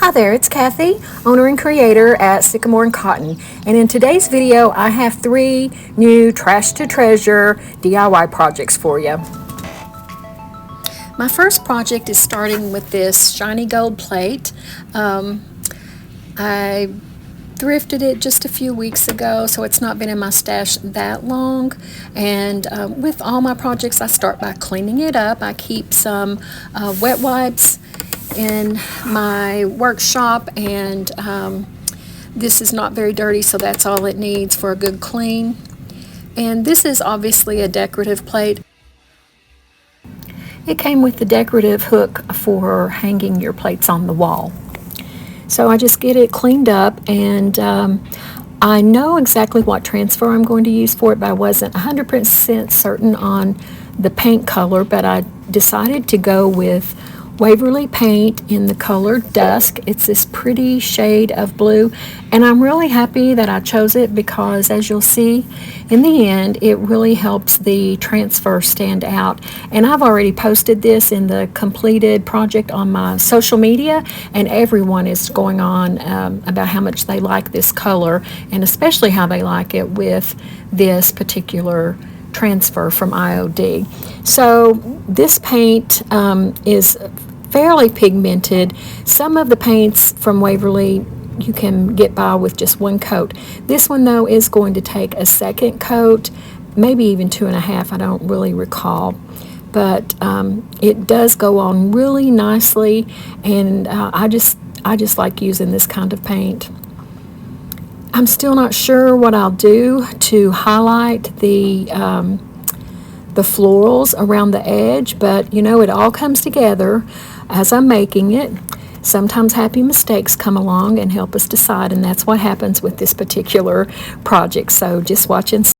Hi there, it's Kathy, owner and creator at Sycamore and Cotton, and in today's video I have 3 new Trash to Treasure DIY projects for you. My first project is starting with this shiny gold plate. I thrifted it just a few weeks ago, so it's not been in my stash that long, and with all my projects I start by cleaning it up. I keep some wet wipes in my workshop, and this is not very dirty, so that's all it needs for a good clean. And this is obviously a decorative plate. It came with the decorative hook for hanging your plates on the wall. So I just get it cleaned up, and I know exactly what transfer I'm going to use for it, but I wasn't 100% certain on the paint color, but I decided to go with Waverly paint in the color Dusk. It's this pretty shade of blue, and I'm really happy that I chose it because, as you'll see in the end, it really helps the transfer stand out. And I've already posted this in the completed project on my social media, and everyone is going on about how much they like this color, and especially how they like it with this particular transfer from IOD. So this paint is fairly pigmented. Some of the paints from Waverly you can get by with just one coat. This one though is going to take a second coat, maybe even 2.5, I don't really recall. But it does go on really nicely, and I just like using this kind of paint. I'm still not sure what I'll do to highlight the florals around the edge, but you know, it all comes together as I'm making it. Sometimes happy mistakes come along and help us decide, and that's what happens with this particular project. So just watch and see.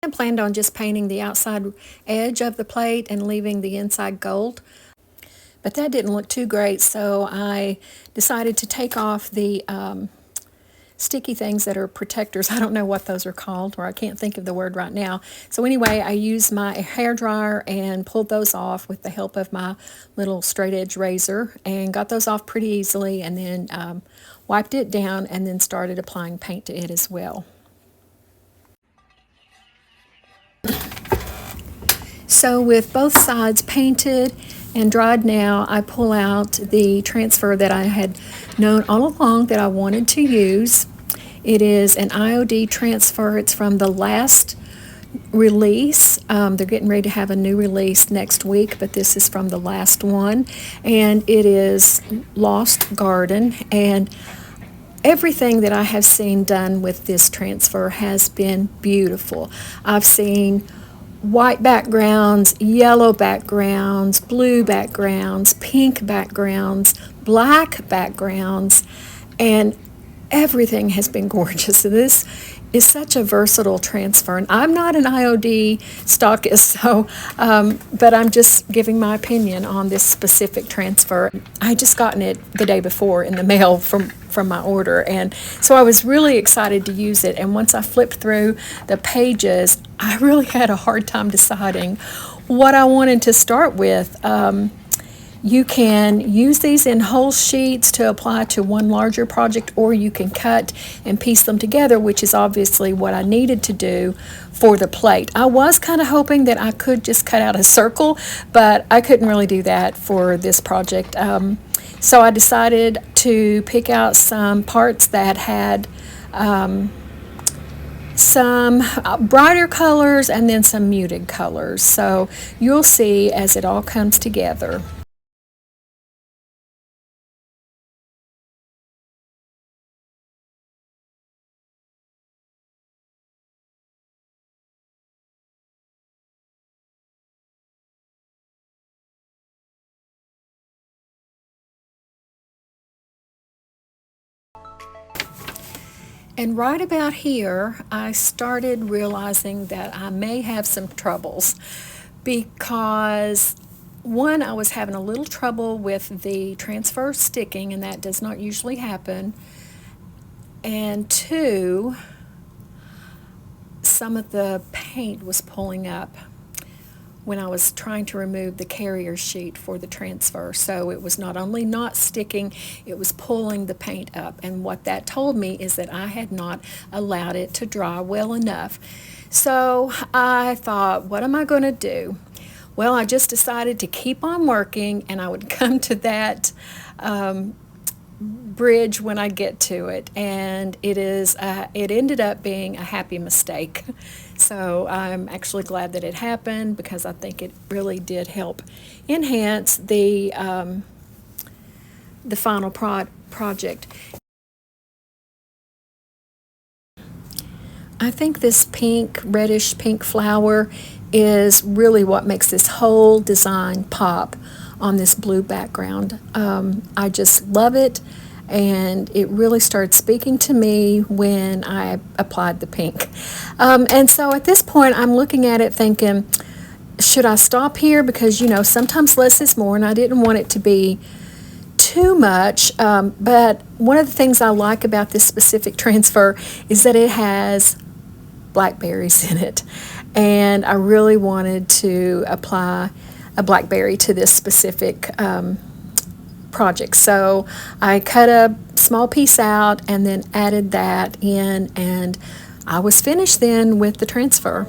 I planned on just painting the outside edge of the plate and leaving the inside gold, but that didn't look too great, so I decided to take off the sticky things that are protectors. I don't know what those are called, or I can't think of the word right now. So anyway, I used my hair dryer and pulled those off with the help of my little straight edge razor, and got those off pretty easily, and then wiped it down and then started applying paint to it as well. So with both sides painted and dried now, I pull out the transfer that I had known all along that I wanted to use. It is an IOD transfer. It's from the last release. They're getting ready to have a new release next week, but this is from the last one, and it is Lost Garden. And everything that I have seen done with this transfer has been beautiful. I've seen white backgrounds, yellow backgrounds, blue backgrounds, pink backgrounds, black backgrounds, and everything has been gorgeous. This is such a versatile transfer, and I'm not an IOD stockist, so but I'm just giving my opinion on this specific transfer. I just gotten it the day before in the mail from my order, and so I was really excited to use it. And once I flipped through the pages, I really had a hard time deciding what I wanted to start with. You can use these in whole sheets to apply to one larger project, or you can cut and piece them together, which is obviously what I needed to do for the plate. I was kind of hoping that I could just cut out a circle, but I couldn't really do that for this project. So I decided to pick out some parts that had some brighter colors and then some muted colors. So you'll see as it all comes together. And right about here, I started realizing that I may have some troubles because one, I was having a little trouble with the transfer sticking, and that does not usually happen. And two, some of the paint was pulling up when I was trying to remove the carrier sheet for the transfer. So it was not only not sticking, it was pulling the paint up. And what that told me is that I had not allowed it to dry well enough. So I thought, what am I going to do? Well, I just decided to keep on working, and I would come to that bridge when I get to it, and it ended up being a happy mistake. So I'm actually glad that it happened, because I think it really did help enhance the final project. I think this pink, reddish pink flower is really what makes this whole design pop on this blue background. I just love it, and it really started speaking to me when I applied the pink. And so at this point, I'm looking at it thinking, should I stop here? Because, you know, sometimes less is more, and I didn't want it to be too much. But one of the things I like about this specific transfer is that it has blackberries in it, and I really wanted to apply a blackberry to this specific project. So I cut a small piece out and then added that in, and I was finished then with the transfer.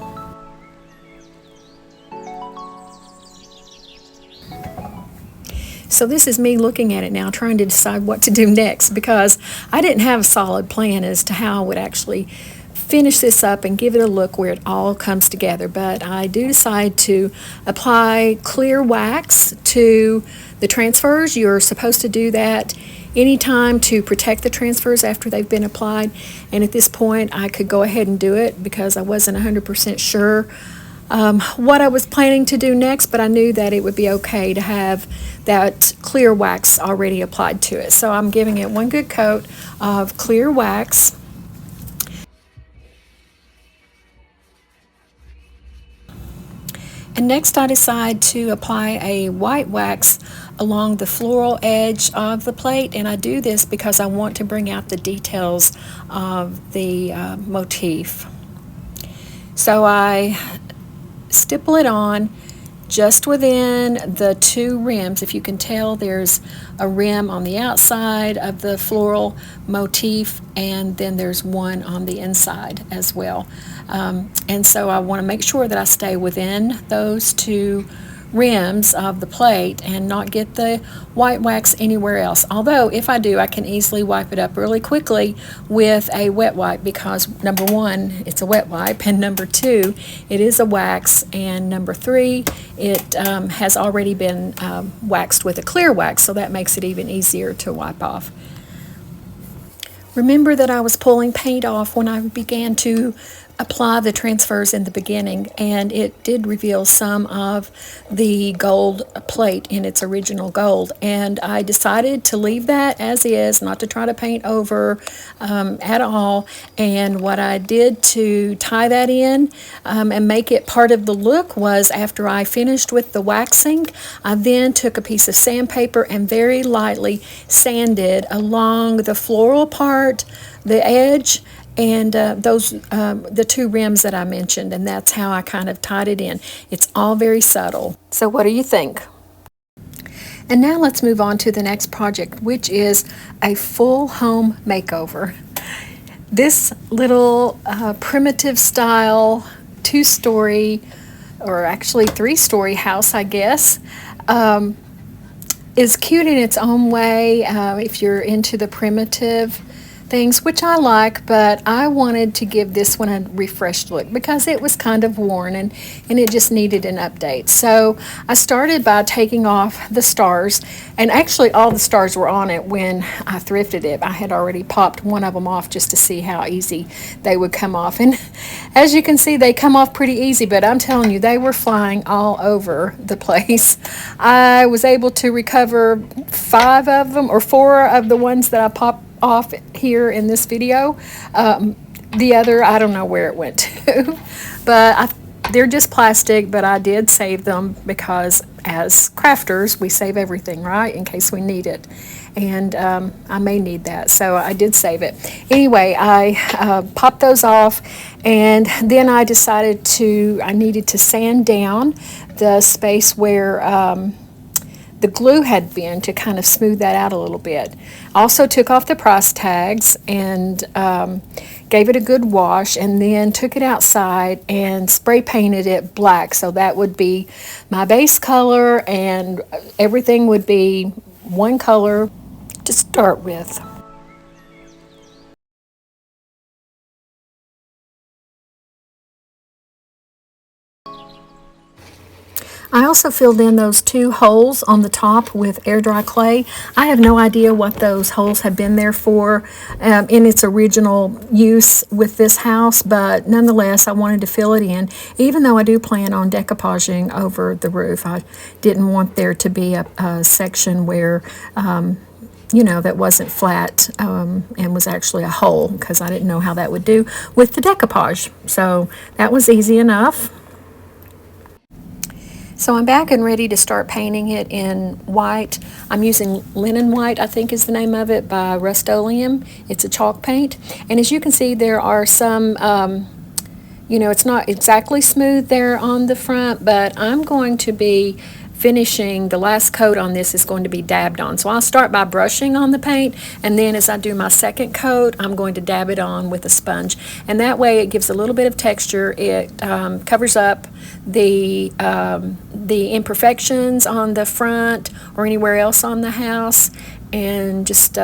So this is me looking at it now, trying to decide what to do next, because I didn't have a solid plan as to how I would actually finish this up and give it a look where it all comes together. But I do decide to apply clear wax to the transfers. You're supposed to do that anytime to protect the transfers after they've been applied. And at this point, I could go ahead and do it because I wasn't 100% sure what I was planning to do next, but I knew that it would be okay to have that clear wax already applied to it. So I'm giving it one good coat of clear wax. And next I decide to apply a white wax along the floral edge of the plate, and I do this because I want to bring out the details of the motif. So I stipple it on just within the two rims. If you can tell, there's a rim on the outside of the floral motif, and then there's one on the inside as well. And so I want to make sure that I stay within those two rims of the plate and not get the white wax anywhere else. Although if I do, I can easily wipe it up really quickly with a wet wipe, because number one, it's a wet wipe, and number two, it is a wax, and number three, it has already been waxed with a clear wax, so that makes it even easier to wipe off. Remember that I was pulling paint off when I began to apply the transfers in the beginning, and it did reveal some of the gold plate in its original gold, and I decided to leave that as is, not to try to paint over at all. And what I did to tie that in and make it part of the look was, after I finished with the waxing, I then took a piece of sandpaper and very lightly sanded along the floral part, the edge, and the two rims that I mentioned, and that's how I kind of tied it in. It's all very subtle. So what do you think? And now let's move on to the next project, which is a full home makeover. This little primitive style 2-story, or actually 3-story house, I guess, is cute in its own way if you're into the primitive things, which I like, but I wanted to give this one a refreshed look because it was kind of worn and it just needed an update. So I started by taking off the stars, and actually all the stars were on it when I thrifted it. I had already popped one of them off just to see how easy they would come off, and as you can see, they come off pretty easy, but I'm telling you, they were flying all over the place. I was able to recover 5 of them, or 4 of the ones that I popped off here in this video. The other, I don't know where it went to, but they're just plastic, but I did save them because as crafters, we save everything, right, in case we need it. And I may need that, so I did save it. Anyway, I popped those off, and then I decided I needed to sand down the space where the glue had been, to kind of smooth that out a little bit. Also took off the price tags and gave it a good wash, and then took it outside and spray painted it black, so that would be my base color and everything would be one color to start with. I also filled in those 2 holes on the top with air dry clay. I have no idea what those holes have been there for in its original use with this house, but nonetheless I wanted to fill it in, even though I do plan on decoupaging over the roof. I didn't want there to be a section where you know, that wasn't flat and was actually a hole, because I didn't know how that would do with the decoupage. So that was easy enough. So I'm back and ready to start painting it in white. I'm using Linen White, I think is the name of it, by Rust-Oleum. It's a chalk paint. And as you can see, there are some, you know, it's not exactly smooth there on the front, but I'm going to be finishing, the last coat on this is going to be dabbed on. So I'll start by brushing on the paint, and then as I do my second coat, I'm going to dab it on with a sponge. And that way it gives a little bit of texture. It covers up the imperfections on the front or anywhere else on the house, and just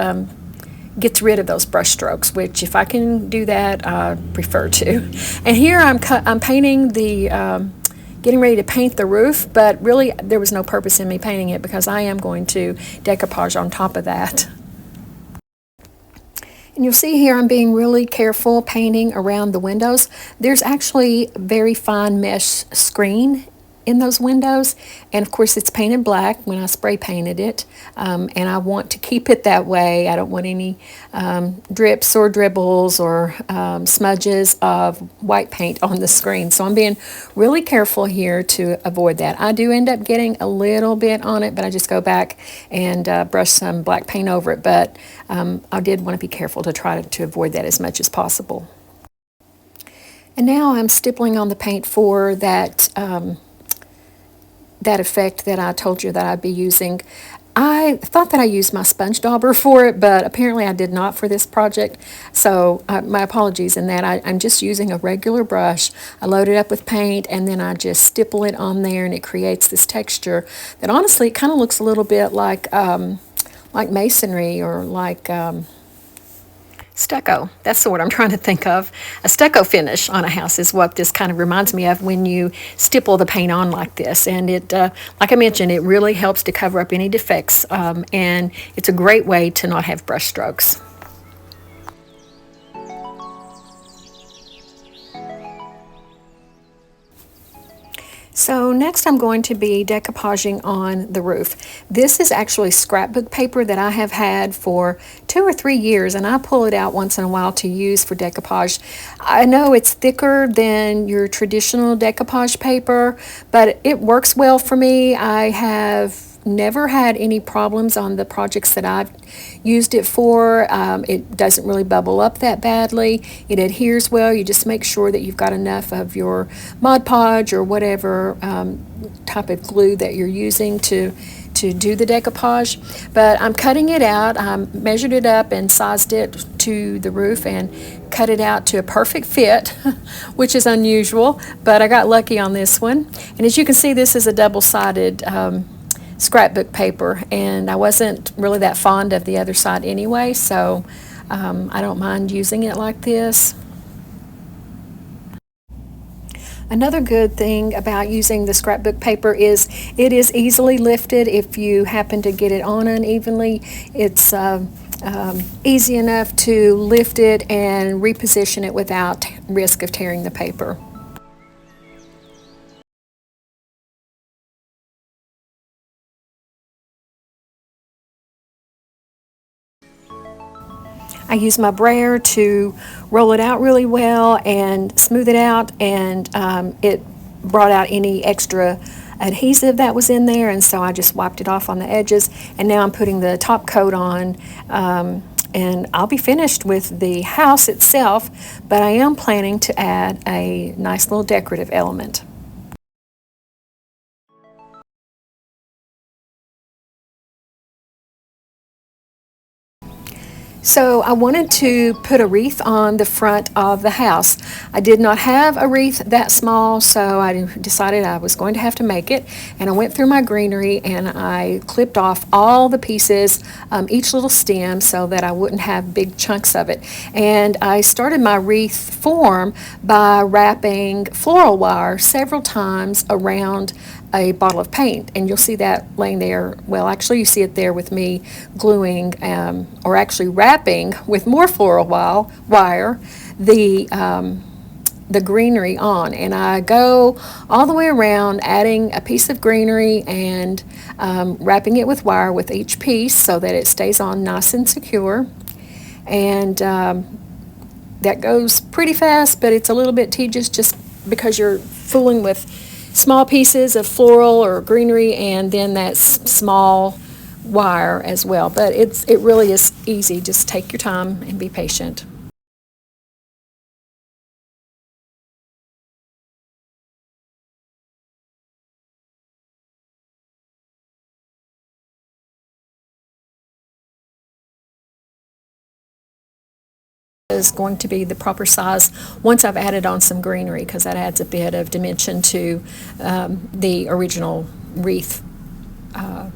gets rid of those brush strokes, which if I can do that, I prefer to. And here I'm painting the getting ready to paint the roof, but really there was no purpose in me painting it because I am going to decoupage on top of that. And you'll see here I'm being really careful painting around the windows. There's actually very fine mesh screen in those windows, and of course it's painted black when I spray painted it, and I want to keep it that way. I don't want any drips or dribbles or smudges of white paint on the screen, so I'm being really careful here to avoid that. I do end up getting a little bit on it, but I just go back and brush some black paint over it, but I did want to be careful to try to avoid that as much as possible. And now I'm stippling on the paint for that that effect that I told you that I'd be using. I thought that I used my sponge dauber for it, but apparently I did not for this project, so my apologies in that. I'm just using a regular brush. I load it up with paint, and then I just stipple it on there, and it creates this texture that honestly it kind of looks a little bit like masonry, or like stucco. That's the word I'm trying to think of. A stucco finish on a house is what this kind of reminds me of when you stipple the paint on like this. And it, like I mentioned, it really helps to cover up any defects, and it's a great way to not have brush strokes. So next I'm going to be decoupaging on the roof. This is actually scrapbook paper that I have had for 2 or 3 years, and I pull it out once in a while to use for decoupage. I know it's thicker than your traditional decoupage paper, but it works well for me. I have never had any problems on the projects that I've used it for. It doesn't really bubble up that badly. It adheres well. You just make sure that you've got enough of your Mod Podge or whatever type of glue that you're using to do the decoupage. But I'm cutting it out. I measured it up and sized it to the roof and cut it out to a perfect fit, which is unusual, but I got lucky on this one. And as you can see, this is a double-sided scrapbook paper, and I wasn't really that fond of the other side anyway, so I don't mind using it like this. Another good thing about using the scrapbook paper is it is easily lifted if you happen to get it on unevenly. It's easy enough to lift it and reposition it without risk of tearing the paper. I use my brayer to roll it out really well and smooth it out, and it brought out any extra adhesive that was in there, and so I just wiped it off on the edges, and now I'm putting the top coat on, and I'll be finished with the house itself, but I am planning to add a nice little decorative element. So I wanted to put a wreath on the front of the house. I did not have a wreath that small, so I decided I was going to have to make it. And I went through my greenery and I clipped off all the pieces, each little stem, so that I wouldn't have big chunks of it. And I started my wreath form by wrapping floral wire several times around a bottle of paint, and you'll see that laying there. Well, actually you see it there with me gluing, or actually wrapping with more floral wire, the greenery on, and I go all the way around adding a piece of greenery and wrapping it with wire with each piece so that it stays on nice and secure. And that goes pretty fast, but it's a little bit tedious just because you're fooling with small pieces of floral or greenery and then that small wire as well. But it really is easy. Just take your time and be patient. Is going to be the proper size once I've added on some greenery, because that adds a bit of dimension to the original wreath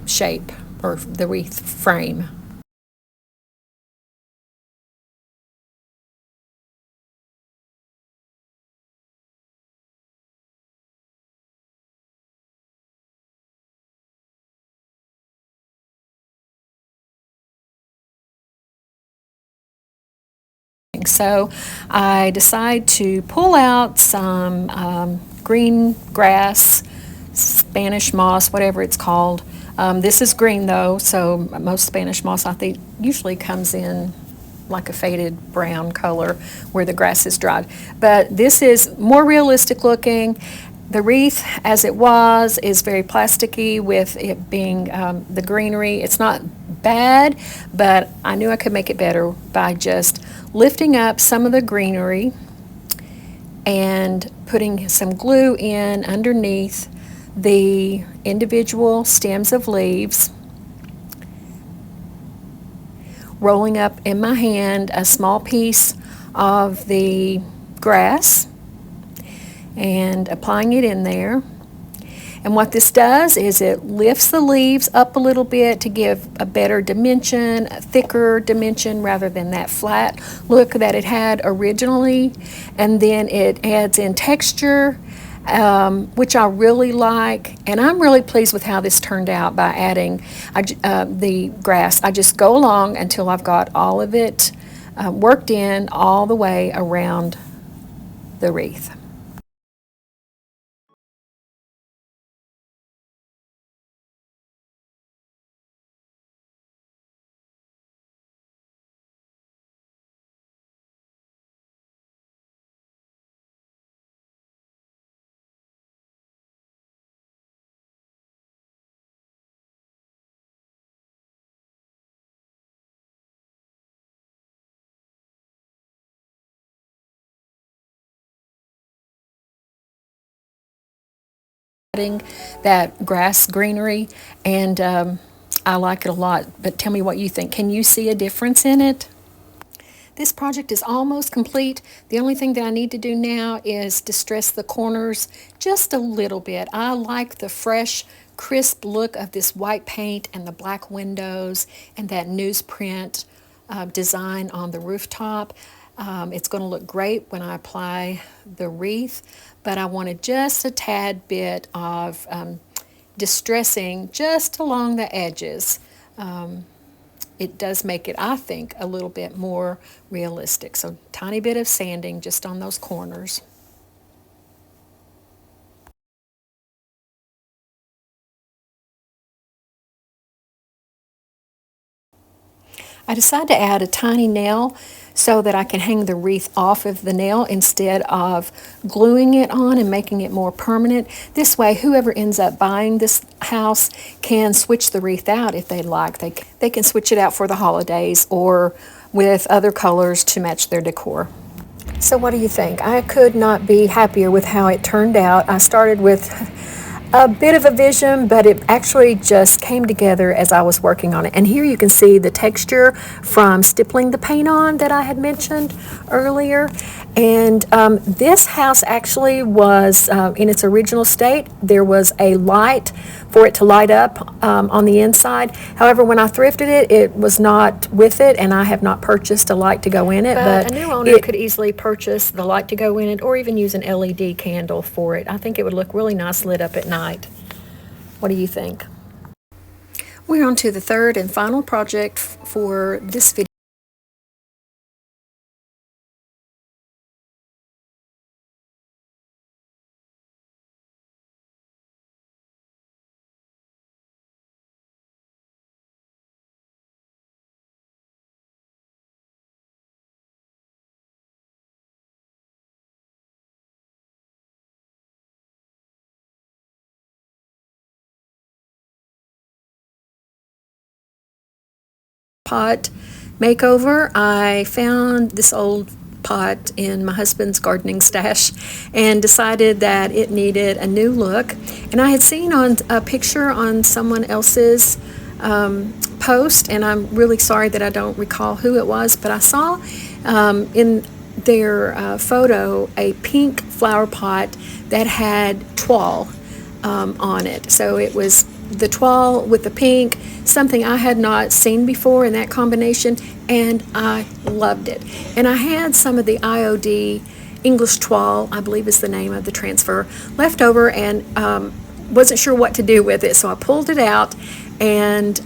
shape, or the wreath frame. So I decide to pull out some green grass, Spanish moss, whatever it's called. This is green though, so most Spanish moss I think usually comes in like a faded brown color where the grass is dried. But this is more realistic looking. The wreath, as it was, is very plasticky with it being the greenery. It's not bad, but I knew I could make it better by just lifting up some of the greenery and putting some glue in underneath the individual stems of leaves, rolling up in my hand a small piece of the grass and applying it in there. And what this does is it lifts the leaves up a little bit to give a better dimension, a thicker dimension, rather than that flat look that it had originally. And then it adds in texture, which I really like. And I'm really pleased with how this turned out by adding the grass. I just go along until I've got all of it worked in all the way around the wreath. That grass greenery, and I like it a lot. But tell me what you think. Can you see a difference in it? This project is almost complete. The only thing that I need to do now is distress the corners just a little bit. I like the fresh, crisp look of this white paint and the black windows and that newsprint design on the rooftop. It's going to look great when I apply the wreath, but I wanted just a tad bit of distressing just along the edges. It does make it, I think, a little bit more realistic. So tiny bit of sanding just on those corners. I decided to add a tiny nail so that I can hang the wreath off of the nail instead of gluing it on and making it more permanent. This way, whoever ends up buying this house can switch the wreath out if they'd like. They can switch it out for the holidays or with other colors to match their decor. So what do you think? I could not be happier with how it turned out. I started with a bit of a vision, but it actually just came together as I was working on it. And here you can see the texture from stippling the paint on that I had mentioned earlier. And this house actually was in its original state. There was a light for it to light up on the inside. However, when I thrifted it, it was not with it, and I have not purchased a light to go in it. But a new owner could easily purchase the light to go in it, or even use an LED candle for it. I think it would look really nice lit up at night. What do you think? We're on to the third and final project for this video. Pot makeover. I found this old pot in my husband's gardening stash and decided that it needed a new look. And I had seen on a picture on someone else's post, and I'm really sorry that I don't recall who it was, but I saw in their photo a pink flower pot that had tulle on it. So it was the tulle with the pink, something I had not seen before in that combination, and I loved it. And I had some of the IOD English tulle, I believe is the name of the transfer, left over, and wasn't sure what to do with it. So I pulled it out, and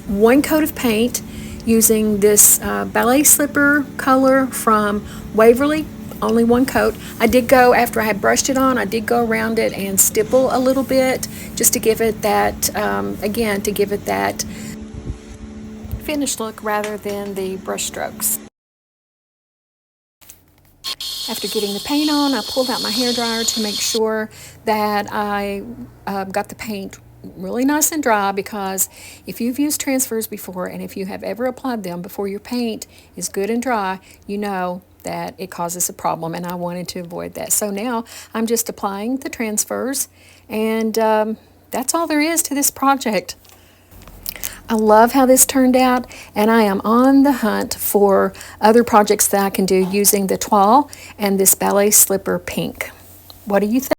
one coat of paint using this ballet slipper color from Waverly. Only one coat. I did go, after I had brushed it on, I did go around it and stipple a little bit just to give it that, again, to give it that finished look rather than the brush strokes. After getting the paint on, I pulled out my hairdryer to make sure that I got the paint really nice and dry, because if you've used transfers before and if you have ever applied them before your paint is good and dry, you know that it causes a problem, and I wanted to avoid that. So now I'm just applying the transfers, and that's all there is to this project. I love how this turned out, and I am on the hunt for other projects that I can do using the tulle and this ballet slipper pink. What do you think?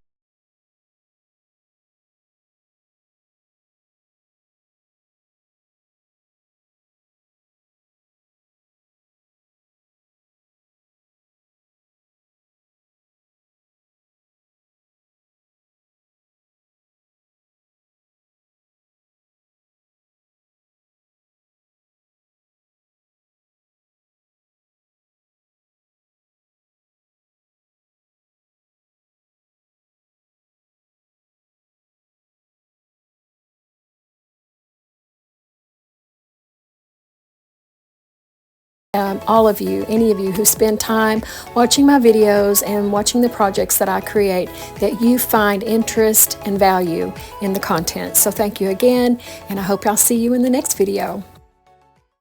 All of you, any of you who spend time watching my videos and watching the projects that I create, that you find interest and value in the content. So thank you again, and I hope I'll see you in the next video.